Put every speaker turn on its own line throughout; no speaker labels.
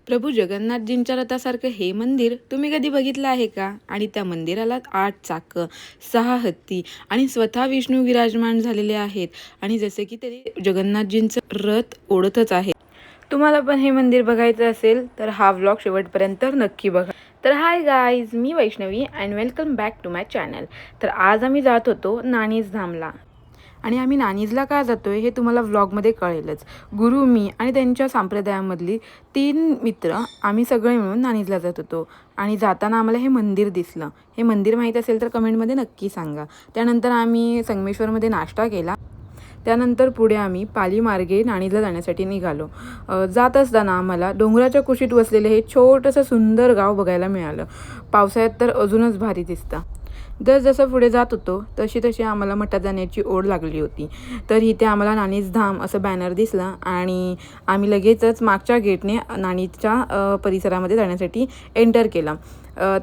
प्रभू जगन्नाथजींच्या रथासारखं हे मंदिर तुम्ही कधी बघितलं आहे का? आणि त्या मंदिराला 8 चाकं, 6 हत्ती आणि स्वतः विष्णू विराजमान झालेले आहेत आणि जसे की ते जगन्नाथजींचं रथ ओढतच आहे. तुम्हाला पण हे मंदिर बघायचं असेल तर हा व्लॉग शेवटपर्यंत नक्की बघा. तर हाय गाईज, मी Vaishnavi and welcome back to my channel. तर आज आम्ही जात होतो नानीज धामला आणि आम्ही नानीजला का जातोय हे तुम्हाला व्लॉगमध्ये कळेलच. गुरु, मी आणि त्यांच्या संप्रदायामधली 3 मित्र आम्ही सगळे मिळून नानीजला जात होतो आणि जाताना आम्हाला हे मंदिर दिसलं. हे मंदिर माहीत असेल तर कमेंटमध्ये नक्की सांगा. त्यानंतर आम्ही संगमेश्वरमध्ये नाश्ता केला. त्यानंतर पुढे आम्ही पाली मार्गे नाणीजला जाण्यासाठी निघालो. जात असताना आम्हाला डोंगराच्या कुशीत वसलेले हे छोटंसं सुंदर गाव बघायला मिळालं. पावसाळ्यात तर अजूनच भारी दिसतं. जसं पुढे जात होतो तशी तशी आम्हाला मठात जाण्याची ओढ लागली होती. तर इथे आम्हाला नानीज धाम असं बॅनर दिसला आणि आम्ही लगेचच मागच्या गेटने नानीजच्या परिसरामध्ये जाण्यासाठी एंटर केला.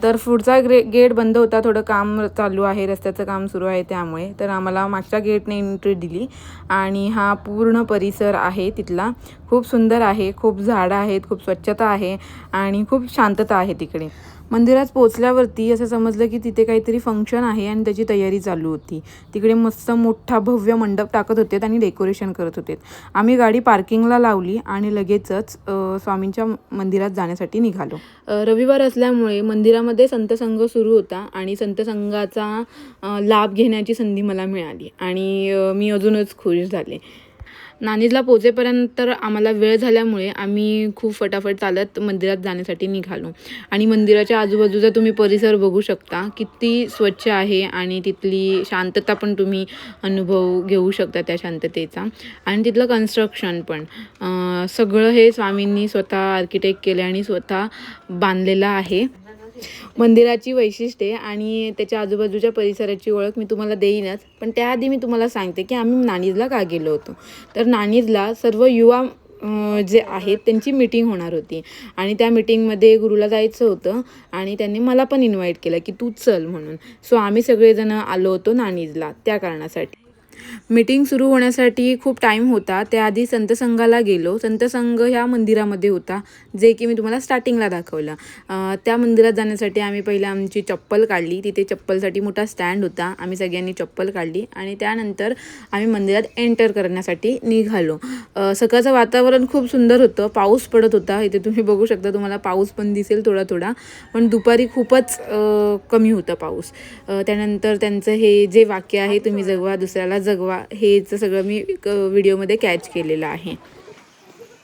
तर पुढचा गेट बंद होता, थोडं काम चालू आहे, रस्त्याचं काम सुरू आहे त्यामुळे. तर आम्हाला मागच्या गेटने एंट्री दिली आणि हा पूर्ण परिसर आहे तिथला खूप सुंदर आहे. खूप झाडं आहेत, खूप स्वच्छता आहे आणि खूप शांतता आहे तिकडे. मंदिरात पोचल्यावरती असं समजलं की तिथे काहीतरी फंक्शन आहे आणि त्याची तयारी चालू होती. तिकडे मस्त मोठा भव्य मंडप टाकत होते आणि डेकोरेशन करत होते. आम्ही गाडी पार्किंगला लावली आणि लगेचच स्वामींच्या मंदिरात जाण्यासाठी निघालो. रविवार असल्यामुळे मंदिरामध्ये संतसंग सुरू होता आणि संतसंगाचा लाभ घेण्याची संधी मला मिळाली आणि मी अजूनच खुश झाले. नानीजला पोचेपर्यंत तर आम्हाला वेळ झाल्यामुळे आम्ही खूप फटाफट चालत मंदिरात जाण्यासाठी निघालो आणि मंदिराच्या आजूबाजूचा तुम्ही परिसर बघू शकता. किती स्वच्छ आहे आणि तिथली शांतता पण तुम्ही अनुभव घेऊ शकता त्या शांततेचा. आणि तिथलं कन्स्ट्रक्शन पण सगळं हे स्वामींनी स्वतः आर्किटेक्ट केले आणि स्वतः बांधलेलं आहे. मंदिराची वैशिष्ट्ये आणि त्याच्या आजूबाजूच्या परिसराची ओळख मी तुम्हाला देईनच, पण त्याआधी मी तुम्हाला सांगते की आम्ही नानीजला का गेलो होतो. तर नानीजला सर्व युवा जे आहेत त्यांची मीटिंग होणार होती आणि त्या मीटिंगमध्ये गुरुला जायचं होतं आणि त्यांनी मला पण इन्व्हाइट केलं की तू चल म्हणून. सो आम्ही सगळेजण आलो होतो नानीजला त्या कारणासाठी. मीटिंग सुरू होण्यासाठी खूप टाईम होता. त्याआधी संतसंगाला गेलो. संतसंग ह्या मंदिरामध्ये होता, जे की मी तुम्हाला स्टार्टिंगला दाखवलं. त्या मंदिरात जाण्यासाठी आम्ही पहिला आमची चप्पल काढली. तिथे चप्पलसाठी मोठा स्टँड होता. आम्ही सगळ्यांनी चप्पल काढली आणि त्यानंतर आम्ही मंदिरात एंटर करण्यासाठी निघालो. सकाळचं वातावरण खूप सुंदर होतं. पाऊस पडत होता. इथे तुम्ही बघू शकता, तुम्हाला पाऊस पण दिसेल थोडा थोडा, पण दुपारी खूपच कमी होता पाऊस. त्यानंतर त्यांचं हे जे वाक्य आहे, तुम्ही जगवा दुसऱ्याला जगवा, हेच सगळं मी व्हिडिओमध्ये कॅच केलेलं आहे.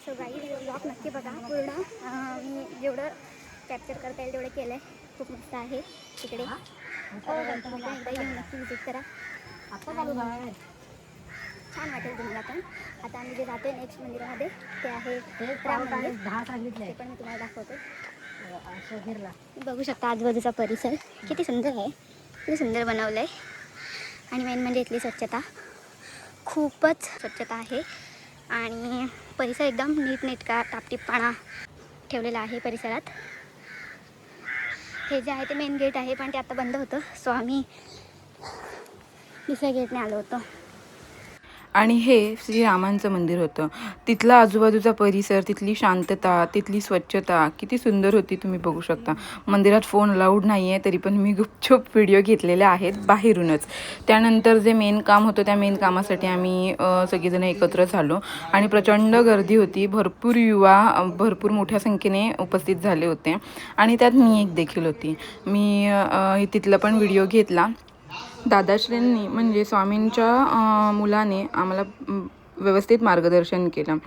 सो गाईज, व्लॉग नक्की बघा पूर्ण. मी जेवढं कॅप्चर करता येईल तेवढं केलं आहे. खूप मस्त आहे तिकडे. एकदा येऊन नक्की विजिट करा. छान वाटेल तुम्हाला पण. आता आम्ही जे जातो नेक्स्ट मंदिरामध्ये ते आहे राम मंदिर. ते पण मी तुम्हाला दाखवतो. बघू शकता आजूबाजूचा परिसर किती सुंदर आहे, किती सुंदर बनवलं आहे. आणि मेन म्हणजे इथली स्वच्छता, खूपच स्वच्छता आहे आणि परिसर एकदम नीटनेटका टापटीपणा ठेवलेला आहे परिसरात. हे जे आहे ते मेन गेट आहे, पण ते आता बंद होतं, सो आम्ही दुसऱ्या गेटने आलो होतो.
आणि हे श्रीरामांचं मंदिर होतं. तिथला आजूबाजूचा परिसर, तिथली शांतता, तिथली स्वच्छता किती सुंदर होती तुम्ही बघू शकता. मंदिरात फोन अलाउड नाही आहे, तरी पण मी गुपचूप व्हिडिओ घेतलेले आहेत बाहेरूनच. त्यानंतर जे मेन काम होतं त्या मेन कामासाठी आम्ही सगळेजण एकत्र झालो आणि प्रचंड गर्दी होती. भरपूर युवा भरपूर मोठ्या संख्येने उपस्थित झाले होते आणि त्यात मी एक देखील होती. मी तिथला पण व्हिडिओ घेतला. दादाश्रींनी म्हणजे स्वामींच्या मुलाने आम्हाला व्यवस्थित मार्गदर्शन केलं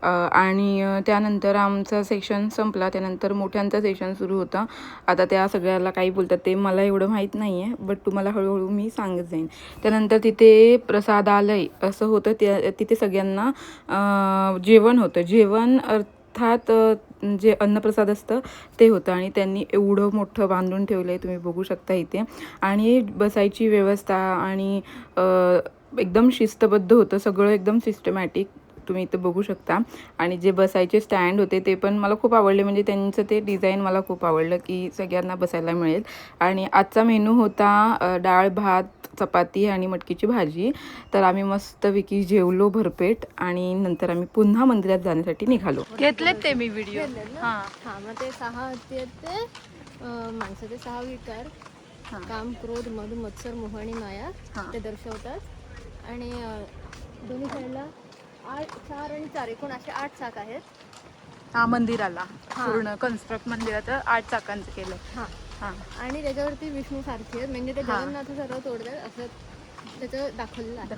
आणि त्यानंतर आमचा सेक्शन संपला. त्यानंतर मोठ्यांचा सेशन सुरू होता. आता त्या सगळ्याला काही बोलतात ते मला एवढं माहीत नाही आहे, बट तुम्हाला हळूहळू मी सांगत जाईन. त्यानंतर तिथे प्रसादालय असं होतं, तिथे सगळ्यांना जेवण होतं. जेवण अर्थात जे अन्नप्रसाद असतं ते होतं आणि त्यांनी एवढं मोठं बांधून ठेवलं आहे, तुम्ही बघू शकता इथे. आणि बसायची व्यवस्था आणि एकदम शिस्तबद्ध होतं सगळं, एकदम सिस्टमॅटिक. तुम्ही इथं बघू शकता. आणि जे बसायचे स्टँड होते ते पण मला खूप आवडले, म्हणजे त्यांचं ते डिझाईन मला खूप आवडलं की सगळ्यांना बसायला मिळेल. आणि आजचा मेनू होता डाळ भात चपाती आणि मटकीची भाजी. तर आम्ही मस्तपैकी जेवलो भरपेट आणि नंतर आम्ही पुन्हा मंदिरात जाण्यासाठी निघालो. घेतलेत ते मी व्हिडिओ.
हां मग ते 6 हत्ती आहेत ते माणसाचे 6 विकार, काम क्रोध मध मत्सर मोह आणि माया ते दर्शवतात. आणि दोन्ही साईडला 8 4 आणि 4 एकूण असे 8 चाक आहेत.
मंदिराला पूर्ण कन्स्ट्रक्ट मंदिराचं 8 चाकांचं केलं.
हां आणि त्याच्यावरती विष्णू सारखी आहेत, म्हणजे ते जगन्नाथाचा रथ ओढतात असं त्याचं दाखवलेलं आहे.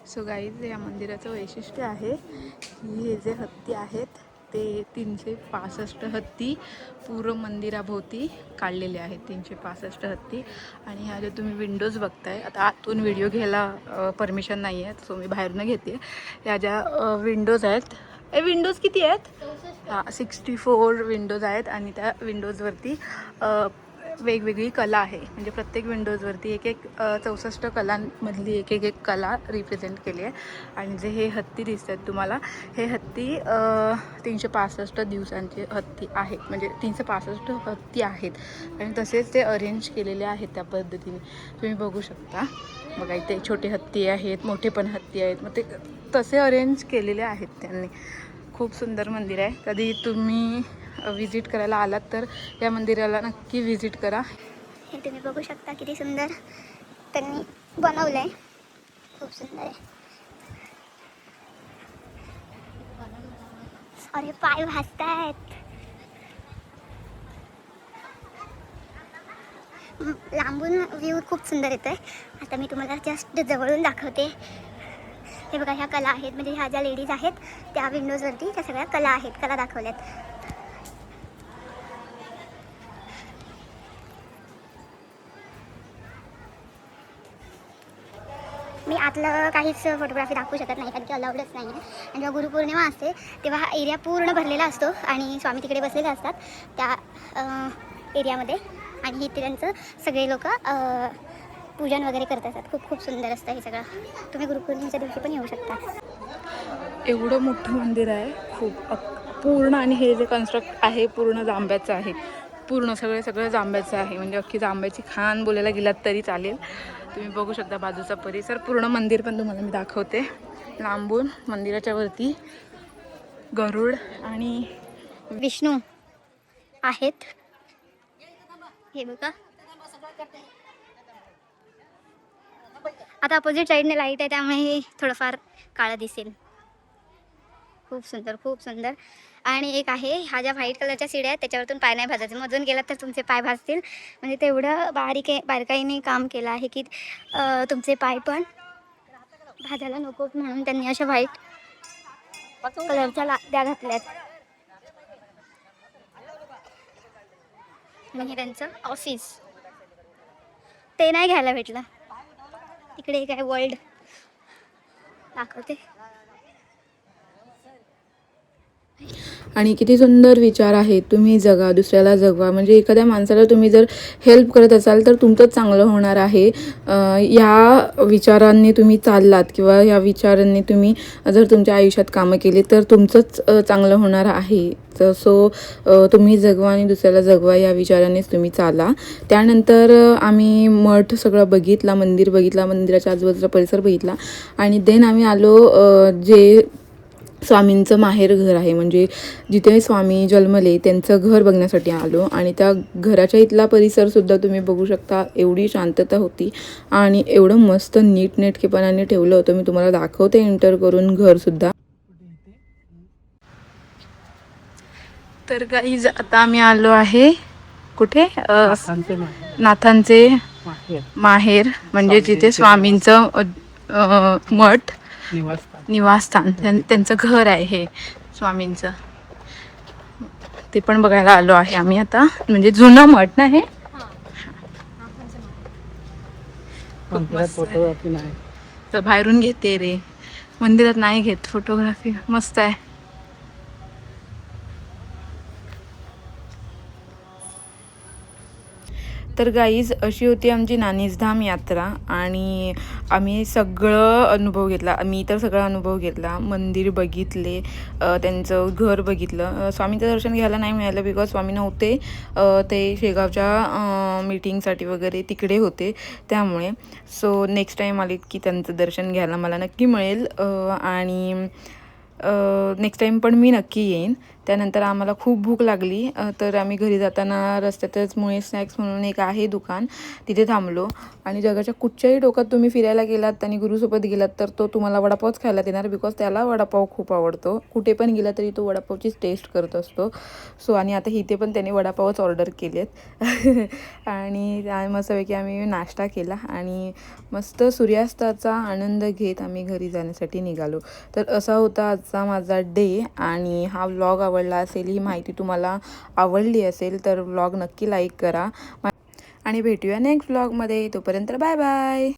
सो गाईज, या मंदिराचं वैशिष्ट्य आहे की हे जे हत्ती आहेत ते 365 हत्ती पूर्ण मंदिराभोवती काढलेले आहेत. 365 हत्ती. आणि ह्या ज्या तुम्ही विंडोज बघताय, आता आतून व्हिडिओ घ्यायला परमिशन नाही आहे, सो मी बाहेरनं घेते. या ज्या विंडोज आहेत, विंडोज किती आहेत? 64 विंडोज आहेत. आणि त्या विंडोजवरती वेगवेगळी कला आहे, म्हणजे प्रत्येक विंडोजवरती एक 64 कलांमधली एक कला रिप्रेझेंट केली आहे. आणि जे हे हत्ती दिसत आहेत तुम्हाला, हे हत्ती 365 दिवसांचे हत्ती आहेत, म्हणजे 365 हत्ती आहेत. आणि तसेच ते अरेंज केलेले आहेत त्या पद्धतीने तुम्ही बघू शकता. बघा इथे छोटे हत्ती आहेत, मोठे पण हत्ती आहेत, मग ते तसे अरेंज केलेले आहेत त्यांनी. खूप सुंदर मंदिर आहे. कधी तुम्ही विजिट करायला आलात तर या मंदिराला नक्की विजिट करा.
हे तुम्ही बघू शकता किती सुंदर त्यांनी बनवलं आहे. खूप सुंदर आहे. अरे पाय भाजतायत. लांबून व्ह्यू खूप सुंदर येतो आहे. आता मी तुम्हाला जस्ट जवळून दाखवते. हे बघा, ह्या कला आहेत, म्हणजे ह्या ज्या लेडीज आहेत त्या विंडोजवरती त्या सगळ्या कला आहेत, कला दाखवल्यात. मी आतलं काहीच फोटोग्राफी दाखवू शकत नाही कारण की अलाउडच नाही आहे. आणि जेव्हा गुरुपौर्णिमा असते तेव्हा हा एरिया पूर्ण भरलेला असतो आणि स्वामी तिकडे बसलेले असतात त्या एरियामध्ये. आणि इथे त्यांचं सगळे लोक पूजन वगैरे करत असतात. खूप खूप सुंदर असतं हे सगळं. तुम्ही गुरुपौर्णिमेच्या दिवशी पण येऊ शकता.
एवढं मोठं मंदिर आहे, खूप पूर्ण. आणि हे जे कन्स्ट्रक्ट आहे पूर्ण जांभ्याचं आहे, पूर्ण सगळं जांभ्याचं आहे, म्हणजे अख्खी जांभ्याची खाण बोलायला गेलात तरी चालेल. तुम्ही बघू शकता बाजूचा परिसर. पूर्ण मंदिर पण तुम्हाला मी दाखवते लांबून. मंदिराच्या वरती गरुड आणि
विष्णू आहेत, हे बघा. आता अपोजिट साईडने लाईट आहे त्यामुळे थोडंफार काळं दिसेल. खूप सुंदर, खूप सुंदर. आणि एक आहे, ह्या ज्या व्हाईट कलरच्या सिड्या आहेत त्याच्यावरतून पाय नाही भाजायचे. मधून गेलात तर तुमचे पाय भाजतील. म्हणजे तेवढं बारकाईने काम केलं आहे की तुमचे पाय पण भाजायला नको म्हणून त्यांनी अशा व्हाईट कलरच्या लाद्या घातल्यात. म्हणजे त्यांचं ऑफिस ते नाही घ्यायला भेटलं. तिकडे एक आहे वर्ल्ड, दाखवते.
आणि किती सुंदर विचार आहेत. तुम्ही जगा, दुसऱ्याला जगवा. म्हणजे एखाद्या माणसाला तुम्ही जर हेल्प करत असाल तर तुमचंच चांगलं होणार आहे. या विचारांनी तुम्ही चाललात किंवा या विचारांनी तुम्ही जर तुमच्या आयुष्यात कामं केली तर तुमचंच चांगलं होणार आहे. सो तुम्ही जगवा आणि दुसऱ्याला जगवा या विचारानेच तुम्ही चाला. त्यानंतर आम्ही मठ सगळं बघितला, मंदिर बघितला, मंदिराच्या आजूबाजूचा परिसर बघितला. आणि देन आम्ही आलो जे स्वामींचं माहेर घर आहे, म्हणजे जिथे स्वामी जन्मले त्यांचं घर बघण्यासाठी आलो. आणि त्या घराच्या इथला परिसरसुद्धा तुम्ही बघू शकता. एवढी शांतता होती आणि एवढं मस्त नीटनेटकेपणाने ठेवलं होतं. मी तुम्हाला दाखवते एंटर करून घरसुद्धा. तर गाईज, आता आम्ही आलो आहे कुठे? नाथांचे माहेर, म्हणजे जिथे स्वामींचं मठ निवासस्थान त्यांचं घर आहे हे स्वामींचं. ते पण बघायला आलो आहे आम्ही आता. म्हणजे जुनं मठ ना हे.
फोटोग्राफी नाही
तर बाहेरून घेते रे, मंदिरात नाही घेत फोटोग्राफी. मस्त आहे. तर गाईज अशी होती आमची नानीजधाम यात्रा आणि आम्ही सगळं अनुभव घेतला. मी तर सगळा अनुभव घेतला. मंदिर बघितले, त्यांचं घर बघितलं. स्वामींचं दर्शन घ्यायला नाही मिळालं बिकॉज स्वामी नव्हते, ते शेगावच्या मीटिंगसाठी वगैरे तिकडे होते, त्यामुळे. सो नेक्स्ट टाईम आले की त्यांचं दर्शन घ्यायला मला नक्की मिळेल आणि नेक्स्ट टाईम पण मी नक्की येईन. त्यानंतर आम्हाला खूप भूक लागली, तर आम्ही घरी जाताना रस्त्यातच मुळे स्नॅक्स म्हणून एक आहे दुकान, तिथे थांबलो. आणि जगाच्या कुठच्याही टोकात तुम्ही फिरायला गेलात आणि गुरुसोबत गेलात तर तो तुम्हाला वडापावच खायला देणार, बिकॉज त्याला वडापाव खूप आवडतो. कुठे पण गेला तरी तो वडापावचीच टेस्ट करत असतो. सो आणि आता इथे पण त्याने वडापावच ऑर्डर केलेत आणि मस्तपैकी आम्ही नाश्ता केला आणि मस्त सूर्यास्ताचा आनंद घेत आम्ही घरी जाण्यासाठी निघालो. तर असा होता आजचा माझा डे. आणि हा व्लॉग आवडला असेल, ही माहिती तुम्हाला आवडली असेल तर व्लॉग नक्की लाईक करा आणि भेटूया नेक्स्ट व्लॉगमध्ये. तोपर्यंत बाय बाय.